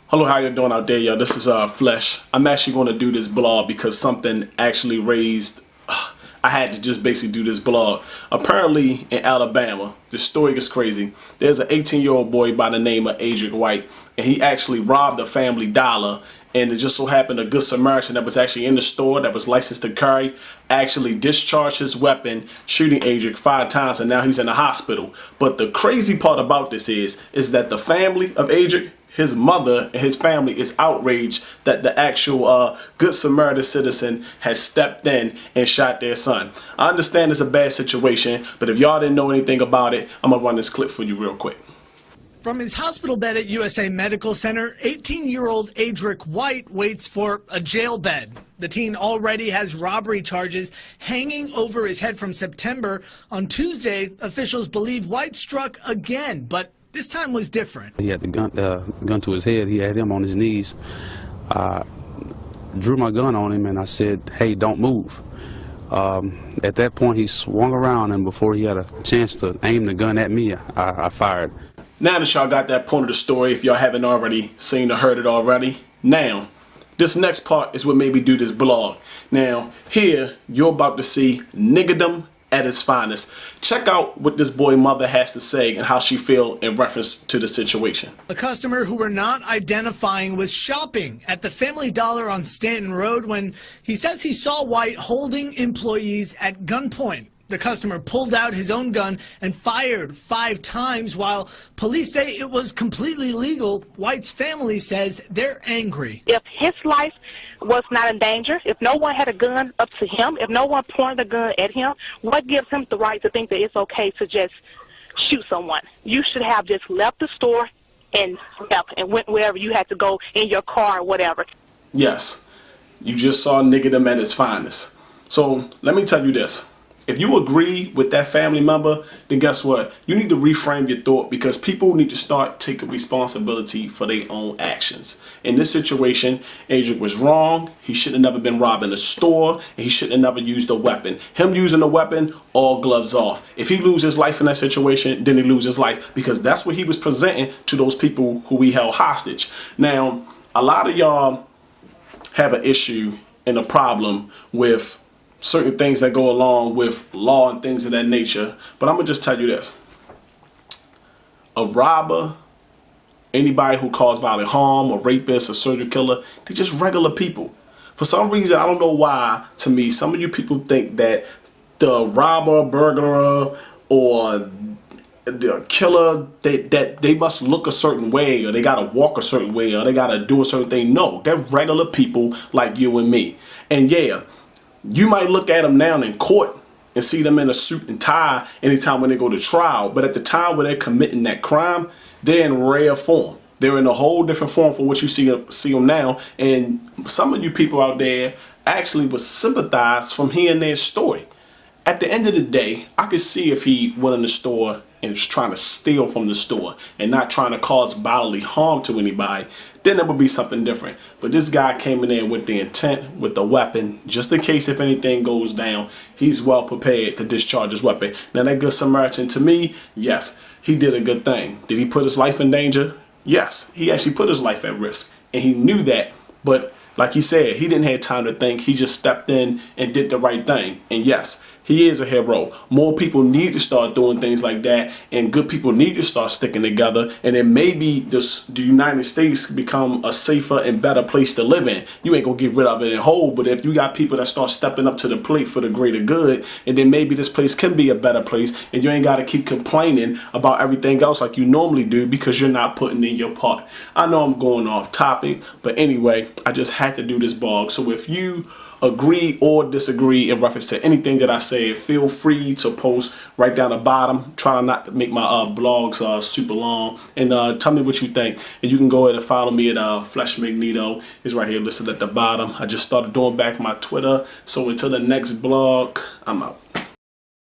Hello, how you doing out there, y'all? This is Flesh. I'm actually going to do this blog because something actually raised. I had to just basically do this blog. Apparently, in Alabama, this story is crazy. There's an 18-year-old boy by the name of Adric White, and he actually robbed a Family Dollar. And it just so happened a good Samaritan that was actually in the store that was licensed to carry actually discharged his weapon, shooting Adric 5 times, and now he's in the hospital. But the crazy part about this is that the family of Adric, his mother and his family, is outraged that the actual Good Samaritan citizen has stepped in and shot their son. I understand it's a bad situation, but if y'all didn't know anything about it, I'm gonna run this clip for you real quick. From his hospital bed at USA Medical Center, 18-year-old Adric White waits for a jail bed. The teen already has robbery charges hanging over his head from September. On Tuesday, officials believe White struck again, but this time was different. He had the gun to his head. He had him on his knees. I drew my gun on him and I said, "Hey, don't move." At that point, he swung around, and before he had a chance to aim the gun at me, I fired. Now that y'all got that point of the story, if y'all haven't already seen or heard it already, now this next part is what made me do this blog. Now here you're about to see niggerdom at its finest. Check out what this boy mother has to say and how she feel in reference to the situation. A customer who we're not identifying was shopping at the Family Dollar on Stanton Road when he says he saw White holding employees at gunpoint. The customer pulled out his own gun and fired 5 times. While police say it was completely legal, White's family says they're angry. If his life was not in danger, if no one had a gun up to him, if no one pointed a gun at him, what gives him the right to think that it's okay to just shoot someone? You should have just left the store and left and went wherever you had to go in your car or whatever. Yes, you just saw niggerdom at its finest. So let me tell you this. If you agree with that family member, then guess what? You need to reframe your thought, because people need to start taking responsibility for their own actions. In this situation, Adric was wrong. He should have never been robbing a store, and he should have never used a weapon. Him using a weapon, all gloves off. If he loses his life in that situation, then he loses his life, because that's what he was presenting to those people who we held hostage. Now, a lot of y'all have an issue and a problem with certain things that go along with law and things of that nature. But I'm gonna just tell you this. A robber, anybody who caused bodily harm, a rapist, a serial killer, they're just regular people. For some reason, I don't know why, to me, some of you people think that the robber, burglar, or the killer, that they must look a certain way, or they gotta walk a certain way, or they gotta do a certain thing. No, they're regular people like you and me. And yeah, you might look at them now in court and see them in a suit and tie anytime when they go to trial. But at the time when they're committing that crime, they're in rare form. They're in a whole different form from what you see them now. And some of you people out there actually would sympathize from hearing their story. At the end of the day, I could see if he went in the store and was trying to steal from the store and not trying to cause bodily harm to anybody, then it would be something different. But this guy came in there with the intent, with the weapon, just in case if anything goes down, he's well prepared to discharge his weapon. Now that Good Samaritan, to me, yes, he did a good thing. Did he put his life in danger? Yes, he actually put his life at risk, and he knew that. But like he said, he didn't have time to think. He just stepped in and did the right thing. And yes, he is a hero. More people need to start doing things like that, and good people need to start sticking together, and then maybe the United States become a safer and better place to live in. You ain't gonna get rid of it in whole, but if you got people that start stepping up to the plate for the greater good, and then maybe this place can be a better place, and you ain't gotta keep complaining about everything else like you normally do because you're not putting in your part. I know I'm going off topic, but anyway, I just had to do this blog. So if you agree or disagree in reference to anything that I say, feel free to post right down the bottom. Try not to make my blogs super long, and tell me what you think. And you can go ahead and follow me at Flesh Magneto. It's right here listed at the bottom. I just started doing back my Twitter, so until the next blog, I'm out.